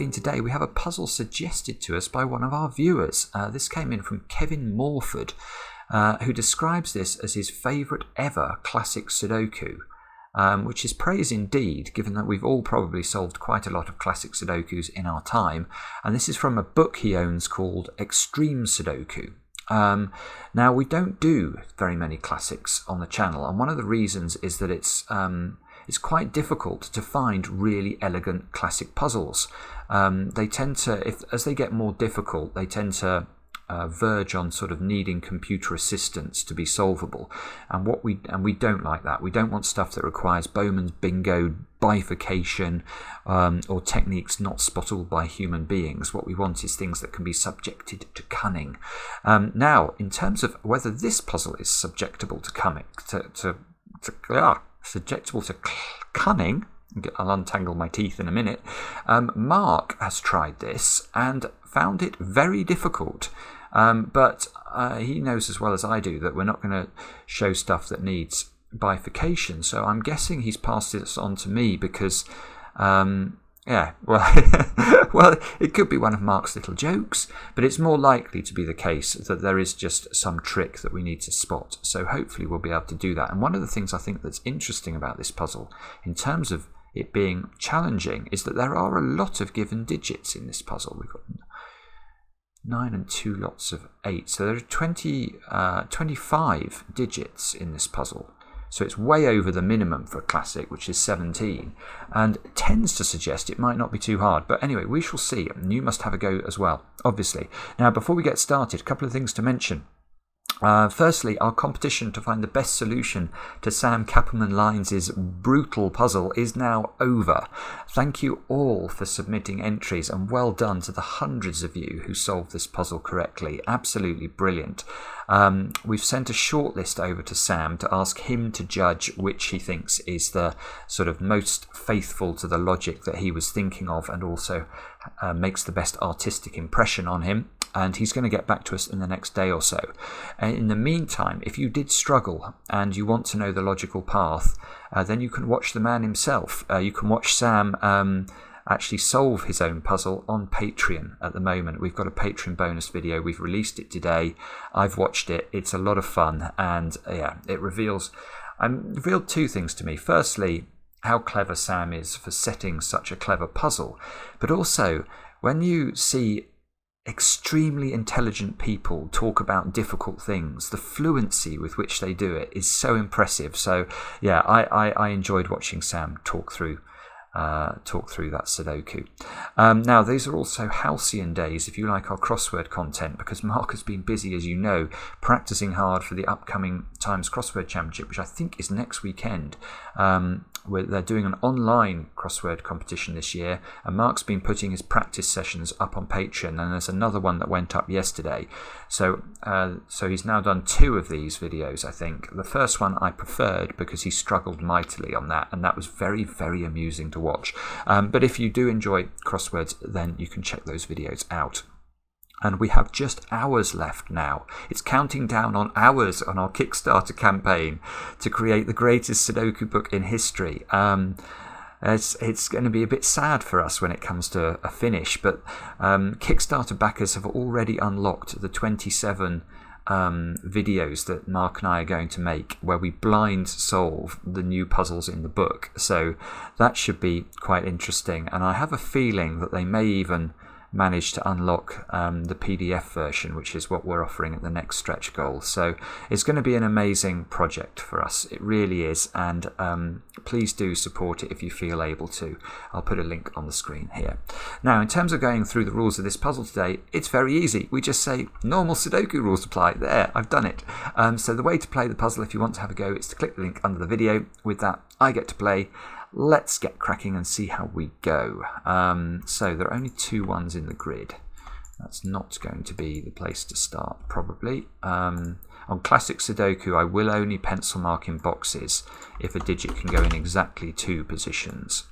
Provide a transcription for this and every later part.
Campaign today, we have a puzzle suggested to us by one of our viewers. This came in from Kevin Morford, who describes this as his favourite ever classic Sudoku, which is praise indeed, given that we've all probably solved quite a lot of classic Sudokus in our time. And this is from a book he owns called Extreme Sudoku. Now, we don't do very many classics on the channel, and one of the reasons is that it's quite difficult to find really elegant classic puzzles. They tend to, as they get more difficult, they tend to verge on sort of needing computer assistance to be solvable, and we don't like that. We don't want stuff that requires Bowman's bingo, bifurcation, or techniques not spottable by human beings. What we want is things that can be subjected to cunning. Now, in terms of whether this puzzle is subjectable to cunning, I'll untangle my teeth in a minute. Mark has tried this and found it very difficult. But he knows as well as I do that we're not going to show stuff that needs bifurcation. So I'm guessing he's passed this on to me because, well, it could be one of Mark's little jokes, but it's more likely to be the case that there is just some trick that we need to spot. So hopefully we'll be able to do that. And one of the things I think that's interesting about this puzzle, in terms of it being challenging, is that there are a lot of given digits in this puzzle. We've got 9 and 2 lots of 8. So there are 25 digits in this puzzle. So it's way over the minimum for a classic, which is 17, and tends to suggest it might not be too hard. But anyway, we shall see, and you must have a go as well, obviously. Now, before we get started, a couple of things to mention. Firstly, our competition to find the best solution to Sam Kappelman-Lynes' brutal puzzle is now over. Thank you all for submitting entries, and well done to the hundreds of you who solved this puzzle correctly. Absolutely brilliant. We've sent a shortlist over to Sam to ask him to judge which he thinks is the sort of most faithful to the logic that he was thinking of, and also makes the best artistic impression on him. And he's going to get back to us in the next day or so. In the meantime, if you did struggle and you want to know the logical path, then you can watch the man himself. You can watch Sam actually solve his own puzzle on Patreon at the moment. We've got a Patreon bonus video. We've released it today. I've watched it. It's a lot of fun. And yeah, it revealed two things to me. Firstly, how clever Sam is for setting such a clever puzzle. But also, when you see extremely intelligent people talk about difficult things, the fluency with which they do it is so impressive. So yeah, I enjoyed watching Sam talk through that Sudoku. Now, these are also halcyon days if you like our crossword content, because Mark has been busy, as you know, practicing hard for the upcoming Times Crossword Championship, which I think is next weekend. They're doing an online crossword competition this year, and Mark's been putting his practice sessions up on Patreon, and there's another one that went up yesterday. So he's now done 2 of these videos, I think. The first one I preferred because he struggled mightily on that, and that was very, very amusing to watch. But if you do enjoy crosswords, then you can check those videos out. And we have just hours left now. It's counting down on hours on our Kickstarter campaign to create the greatest Sudoku book in history. It's going to be a bit sad for us when it comes to a finish, but Kickstarter backers have already unlocked the 27 videos that Mark and I are going to make, where we blind solve the new puzzles in the book. So that should be quite interesting, and I have a feeling that they may even manage to unlock the PDF version, which is what we're offering at the next stretch goal. So it's going to be an amazing project for us. It really is, and please do support it if you feel able to. I'll put a link on the screen here. Now, in terms of going through the rules of this puzzle today, it's very easy. We just say normal Sudoku rules apply. There, I've done it. So the way to play the puzzle, if you want to have a go, is to click the link under the video. With that, I get to play. Let's get cracking and see how we go. So there are only 2 ones in the grid. That's not going to be the place to start, probably. On classic Sudoku, I will only pencil mark in boxes if a digit can go in exactly 2 positions.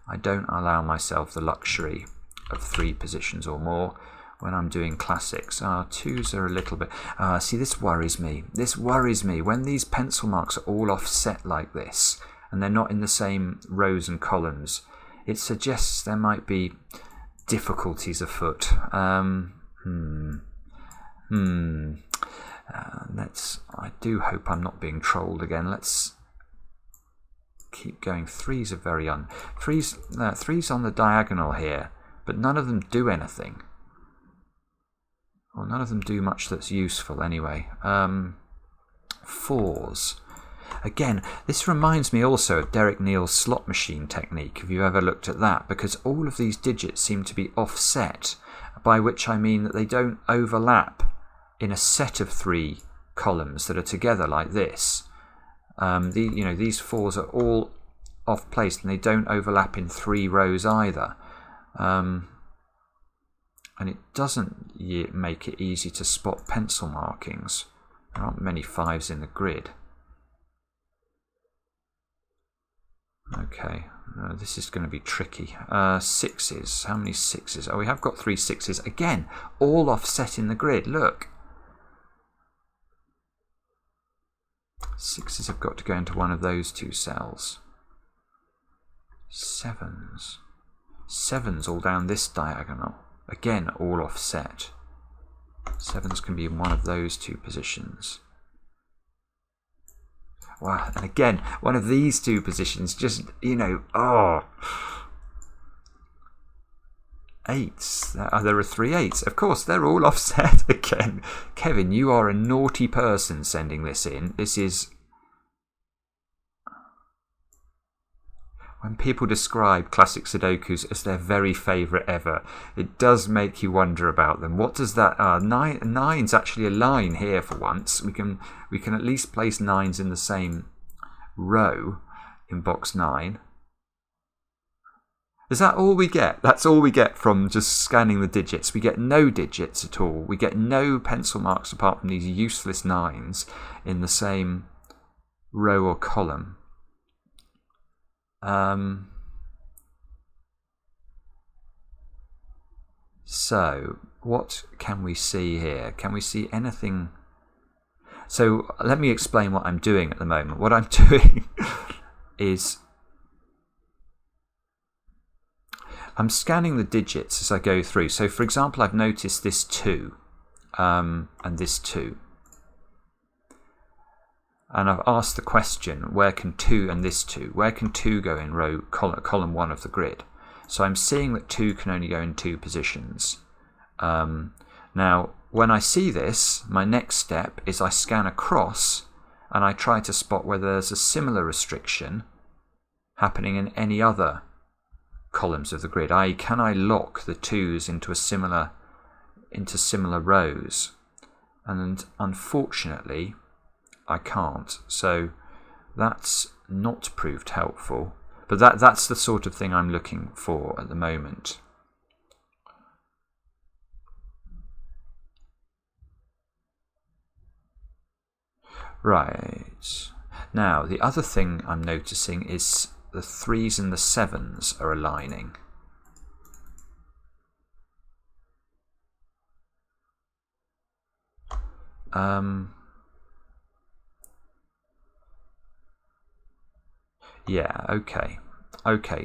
I don't allow myself the luxury of 3 positions or more when I'm doing classics. 2s are a little bit... see, this worries me. This worries me. When these pencil marks are all offset like this, and they're not in the same rows and columns, it suggests there might be difficulties afoot. I do hope I'm not being trolled again. Let's keep going. Threes are very threes on the diagonal here, but none of them do anything. Well, none of them do much that's useful anyway. Fours. Again, this reminds me also of Derek Neal's slot machine technique, if you ever looked at that, because all of these digits seem to be offset, by which I mean that they don't overlap in a set of 3 columns that are together like this. These fours are all off place and they don't overlap in 3 rows either. And it doesn't make it easy to spot pencil markings. There aren't many 5s in the grid. Okay, this is going to be tricky. 6s. How many 6s? Oh, we have got 3 6s. Again, all offset in the grid. Look. 6s have got to go into one of those 2 cells. 7s. 7s all down this diagonal. Again, all offset. 7s can be in one of those 2 positions. Wow, and again, one of these 2 positions, just, 8s. There are 3 8s. Of course, they're all offset again. Kevin, you are a naughty person sending this in. This is... When people describe classic Sudokus as their very favourite ever, it does make you wonder about them. What does that... 9's actually a line here for once. We can at least place 9's in the same row in box 9. Is that all we get? That's all we get from just scanning the digits. We get no digits at all. We get no pencil marks apart from these useless 9's in the same row or column. So, what can we see here? Can we see anything? So, let me explain what I'm doing at the moment. What I'm doing is I'm scanning the digits as I go through. So, for example, I've noticed this 2 and this 2. And I've asked the question, where can 2 and this 2, where can 2 go in column 1 of the grid? So I'm seeing that 2 can only go in 2 positions. Now, when I see this, my next step is I scan across and I try to spot whether there's a similar restriction happening in any other columns of the grid. i.e., can I lock the 2's into similar rows? And unfortunately, I can't. So that's not proved helpful. But that's the sort of thing I'm looking for at the moment. Right. Now, the other thing I'm noticing is the 3's and the 7's are aligning. Yeah, okay,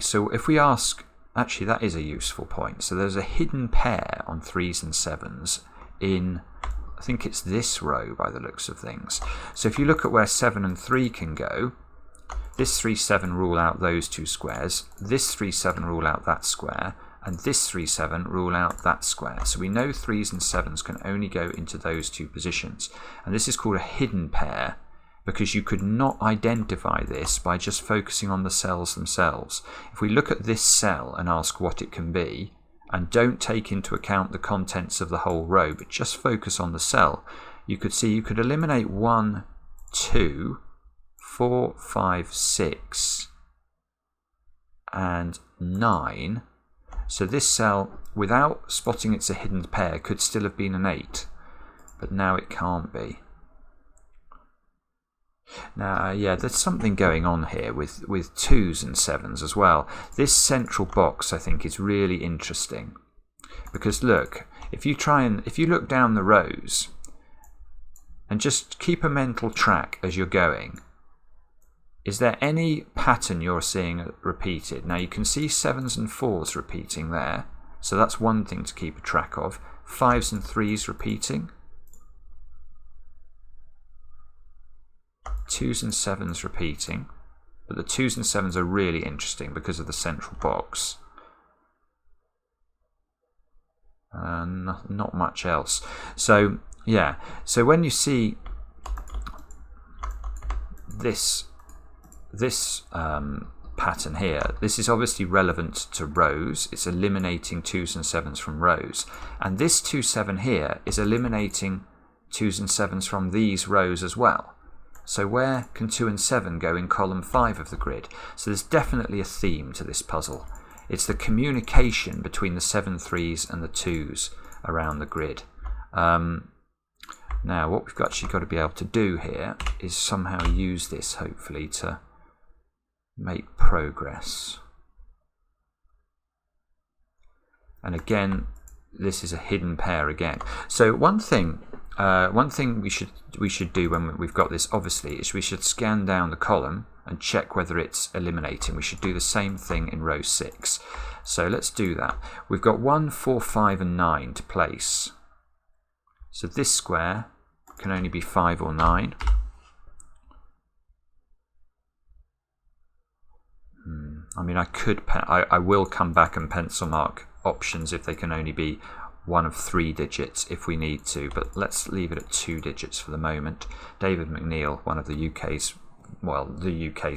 so if we ask, actually that is a useful point. So there's a hidden pair on 3's and 7's in, I think it's this row by the looks of things. So if you look at where 7 and 3 can go, this 3, 7 rule out those 2 squares, this 3, 7 rule out that square, and this 3, 7 rule out that square. So we know 3's and 7's can only go into those 2 positions. And this is called a hidden pair, because you could not identify this by just focusing on the cells themselves. If we look at this cell and ask what it can be, and don't take into account the contents of the whole row, but just focus on the cell, you could see you could eliminate 1, 2, 4, 5, 6, and 9. So this cell, without spotting it's a hidden pair, could still have been an 8, but now it can't be. Now, yeah, there's something going on here with 2's and 7's as well. This central box, I think, is really interesting. Because look, if you look down the rows and just keep a mental track as you're going, is there any pattern you're seeing repeated? Now, you can see 7's and 4's repeating there. So that's one thing to keep a track of. 5s and 3s repeating. 2s and 7s repeating. But the 2s and 7s are really interesting because of the central box. Not much else. So yeah, so when you see this pattern here, this is obviously relevant to rows. It's eliminating 2s and 7s from rows, and this 2, 7 here is eliminating 2s and 7s from these rows as well. So where can 2 and 7 go in column 5 of the grid? So there's definitely a theme to this puzzle. It's the communication between the 7 3s and the 2s around the grid. Now what we've actually got to be able to do here is somehow use this, hopefully, to make progress. And again, this is a hidden pair again. So one thing we should do when we've got this, obviously, is we should scan down the column and check whether it's eliminating. We should do the same thing in row 6. So let's do that. We've got 1, 4, 5 and 9 to place. So this square can only be 5 or 9. I mean, I will come back and pencil mark options if they can only be one of 3 digits if we need to, but let's leave it at 2 digits for the moment. David McNeil, one of the UK's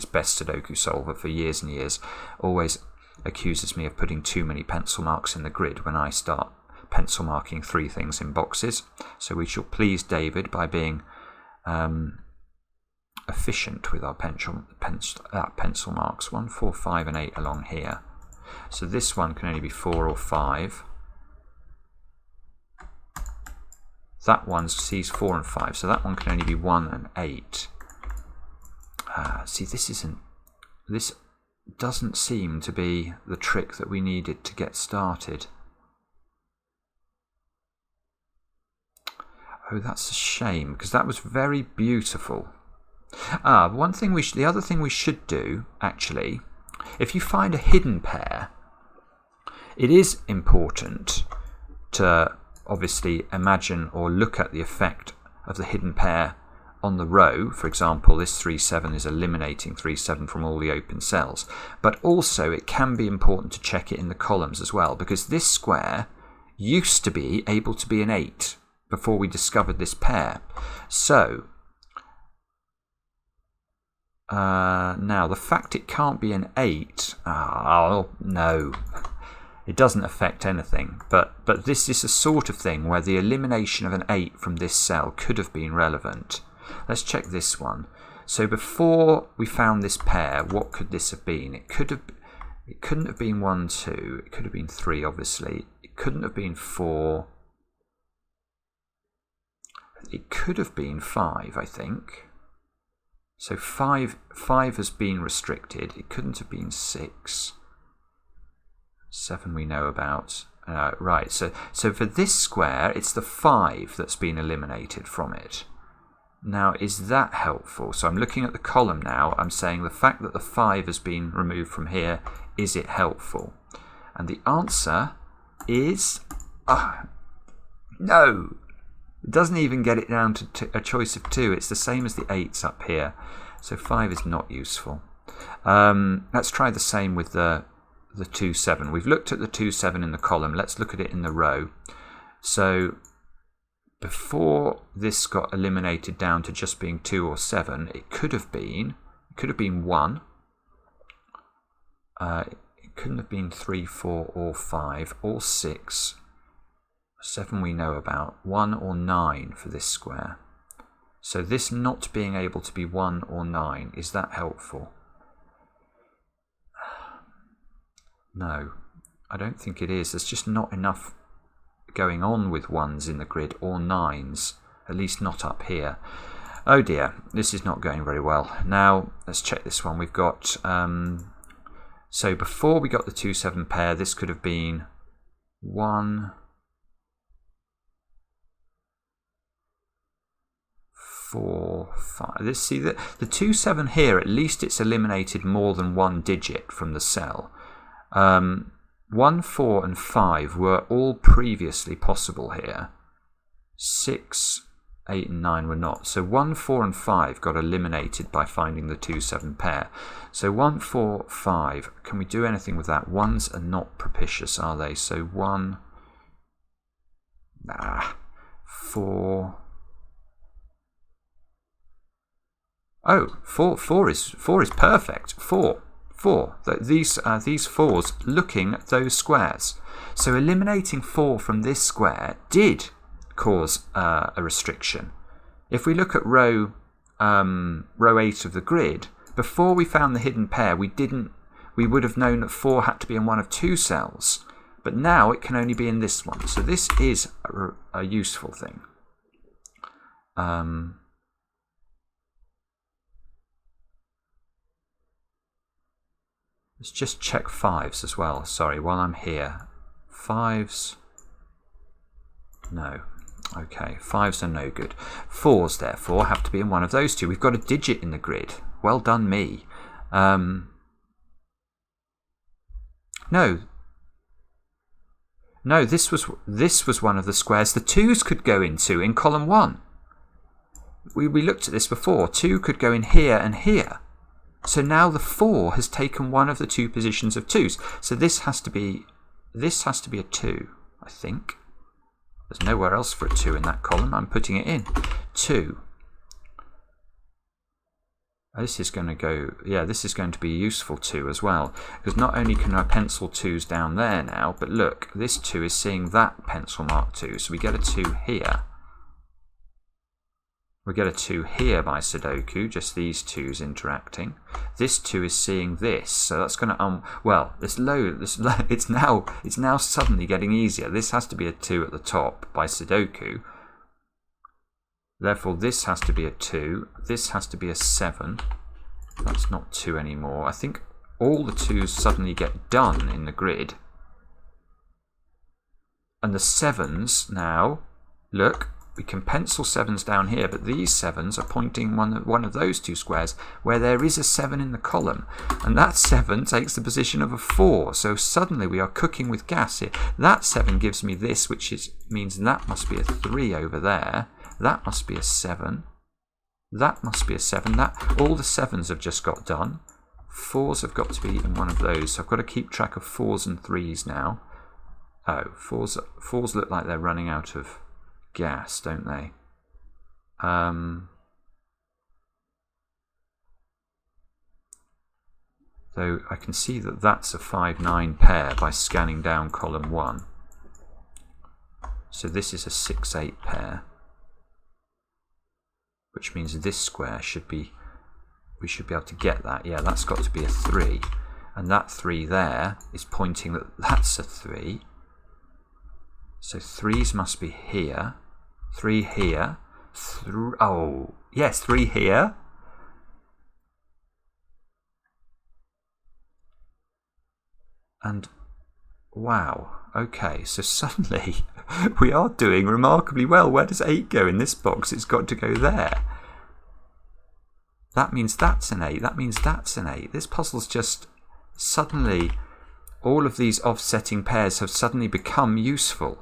best Sudoku solver for years and years, always accuses me of putting too many pencil marks in the grid when I start pencil marking 3 things in boxes. So we shall please David by being efficient with our pencil marks. 1, 4, 5 and 8 along here. So this one can only be 4 or 5. That one sees 4 and 5, so that one can only be 1 and 8. See, this doesn't seem to be the trick that we needed to get started. Oh, that's a shame, because that was very beautiful. The other thing we should do, actually, if you find a hidden pair, it is important to obviously imagine or look at the effect of the hidden pair on the row. For example, this 3, 7 is eliminating 3, 7 from all the open cells. But also it can be important to check it in the columns as well, because this square used to be able to be an 8 before we discovered this pair. So now the fact it can't be an 8, no, it doesn't affect anything, but this is a sort of thing where the elimination of an 8 from this cell could have been relevant. Let's check this one. So before we found this pair, what could this have been? It couldn't have been 1, 2. It could have been 3, obviously. It couldn't have been 4. It could have been 5, I think. So 5 has been restricted. It couldn't have been 6. 7 we know about. Right, so for this square, it's the 5 that's been eliminated from it. Now, is that helpful? So I'm looking at the column now. I'm saying the fact that the 5 has been removed from here, is it helpful? And the answer is no. It doesn't even get it down to a choice of 2. It's the same as the 8s up here. So 5 is not useful. Let's try the same with the 2, 7. We've looked at the 2, 7 in the column. Let's look at it in the row. So before this got eliminated down to just being 2 or 7, it could have been 1. It couldn't have been 3, 4 or 5 or 6. 7 we know about. 1 or 9 for this square. So this not being able to be 1 or 9, is that helpful? No, I don't think it is. There's just not enough going on with 1s in the grid or 9s, at least not up here. Oh dear, this is not going very well. Now let's check this one. We've got so before we got the 2, 7 pair, this could have been 1, 4, 5. See the 2, 7 here, at least it's eliminated more than 1 digit from the cell. 1, 4 and 5 were all previously possible here. 6, 8 and 9 were not. So 1, 4 and 5 got eliminated by finding the 2, 7 pair. So 1, 4, 5, can we do anything with that? 1s are not propitious, are they? So 1, 4... Oh, 4 is perfect. 4. These 4s looking at those squares. So eliminating 4 from this square did cause a restriction. If we look at row 8 of the grid, before we found the hidden pair, we would have known that 4 had to be in one of 2 cells, but now it can only be in this one. So this is a useful thing. Let's just check 5s as well. Sorry, while I'm here. 5s. No. Okay, 5s are no good. 4s, therefore, have to be in one of those two. We've got a digit in the grid. Well done, me. No, this was one of the squares the 2s could go into in column 1. We looked at this before. 2 could go in here and here. So now the 4 has taken one of the 2 positions of 2s. So this has to be a 2, I think. There's nowhere else for a 2 in that column. I'm putting it in. 2. This is going to go, yeah, this is going to be a useful 2 as well. Because not only can I pencil 2s down there now, but look, this 2 is seeing that pencil mark 2. So we get a 2 here. We get a 2 here by Sudoku, just these 2s interacting. This 2 is seeing this, so that's going to well, it's now suddenly getting easier. This has to be a 2 at the top by Sudoku. Therefore, this has to be a 2. This has to be a 7. That's not 2 anymore. I think all the 2s suddenly get done in the grid. And the 7s now, look, we can pencil 7s down here, but these 7s are pointing one of those 2 squares where there is a 7 in the column. And that 7 takes the position of a 4. So suddenly we are cooking with gas here. That 7 gives me this, which means that must be a 3 over there. That must be a 7. That must be a 7. All the 7s have just got done. 4s have got to be in one of those. So I've got to keep track of 4s and 3s now. Oh, 4s look like they're running out of gas, don't they? So I can see that that's a 5-9 pair by scanning down column 1. So this is a 6-8 pair, which means this square we should be able to get that. Yeah, that's got to be a 3. And that 3 there is pointing that that's a 3. So 3s must be here. 3 here. Oh, yes, 3 here. And wow, okay, so suddenly we are doing remarkably well. Where does 8 go in this box? It's got to go there. That means that's an 8. That means that's an 8. This puzzle's just suddenly, all of these offsetting pairs have suddenly become useful.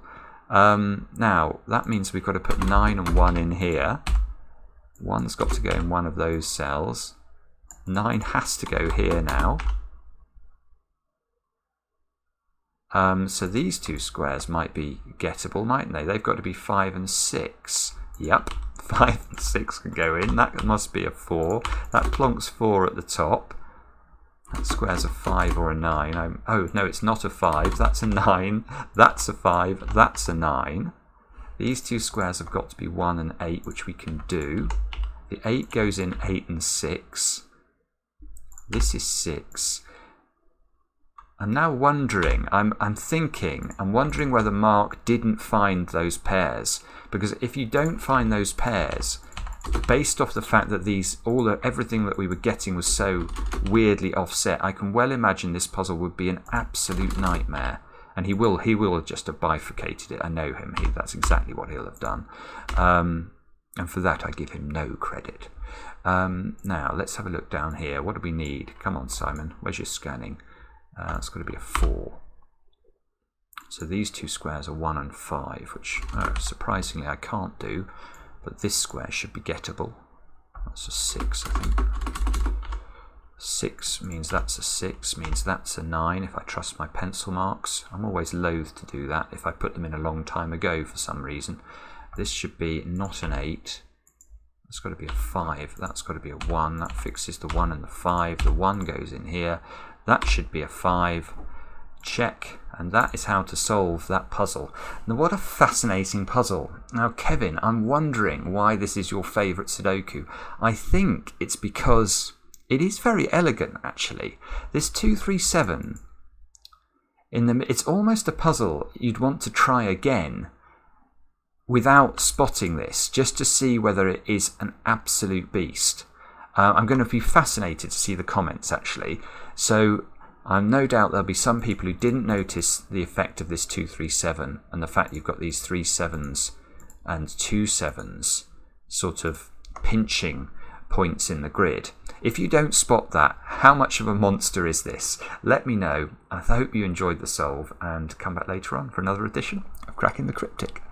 Now, that means we've got to put 9 and 1 in here. 1's got to go in one of those cells. 9 has to go here now. So these 2 squares might be gettable, mightn't they? They've got to be 5 and 6. Yep, 5 and 6 can go in. That must be a 4. That plonks 4 at the top. That square's a 5 or a 9. Oh, no, it's not a 5. That's a 9. That's a 5. That's a 9. These 2 squares have got to be 1 and 8, which we can do. The 8 goes in 8 and 6. This is 6. I'm now wondering, I'm wondering whether Mark didn't find those pairs. Because if you don't find those pairs, based off the fact that everything that we were getting was so weirdly offset, I can well imagine this puzzle would be an absolute nightmare. And he will have just have bifurcated it. I know him. That's exactly what he'll have done. And for that, I give him no credit. Now, let's have a look down here. What do we need? Come on, Simon. Where's your scanning? It's got to be a 4. So these two squares are 1 and 5, which surprisingly I can't do, but this square should be gettable. That's a 6, I think. 6 means that's a 6, means that's a 9 if I trust my pencil marks. I'm always loath to do that if I put them in a long time ago for some reason. This should be not an 8. That's got to be a 5. That's got to be a 1. That fixes the 1 and the 5. The 1 goes in here. That should be a 5. Check. And that is how to solve that puzzle. Now, what a fascinating puzzle. Now, Kevin, I'm wondering why this is your favourite Sudoku. I think it's because it is very elegant, actually. This 237, it's almost a puzzle you'd want to try again without spotting this, just to see whether it is an absolute beast. I'm going to be fascinated to see the comments, actually. So I'm no doubt there'll be some people who didn't notice the effect of this 237 and the fact you've got these 3 7s and 2 7s sort of pinching points in the grid. If you don't spot that, how much of a monster is this? Let me know. I hope you enjoyed the solve and come back later on for another edition of Cracking the Cryptic.